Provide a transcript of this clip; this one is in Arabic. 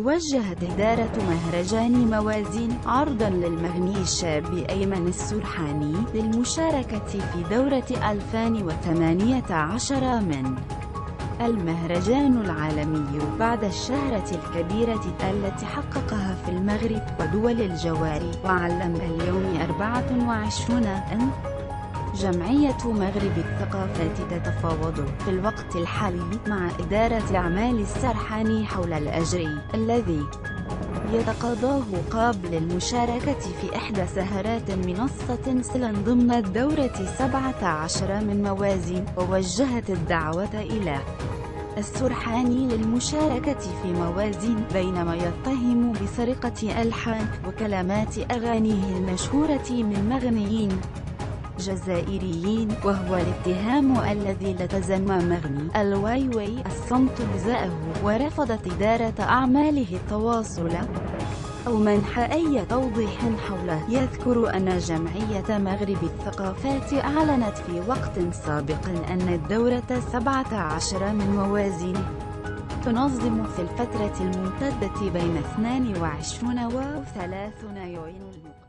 وجهت إدارة مهرجان موازين عرضاً للمغني الشاب أيمن السرحاني للمشاركة في دورة 2018 من المهرجان العالمي بعد الشهرة الكبيرة التي حققها في المغرب ودول الجوار. وعلم اليوم 24 أن جمعية مغرب الثقافات تتفاوض في الوقت الحالي مع إدارة أعمال السرحاني حول الأجر الذي يتقاضاه قبل المشاركة في إحدى سهرات منصة سلن ضمن الدورة 17 من موازين. ووجهت الدعوة إلى السرحاني للمشاركة في موازين بينما يتهم بسرقة ألحان وكلمات أغانيه المشهورة من مغنيين جزائريين، وهو الاتهام الذي لتزم مغني الواي واي الصمت جزاءه. ورفضت إدارة أعماله التواصل أو منح أي توضيح حوله. يذكر أن جمعية مغرب الثقافات أعلنت في وقت سابق أن الدورة 17 من موازين تنظم في الفترة الممتدة بين 22 و 30 يونيو.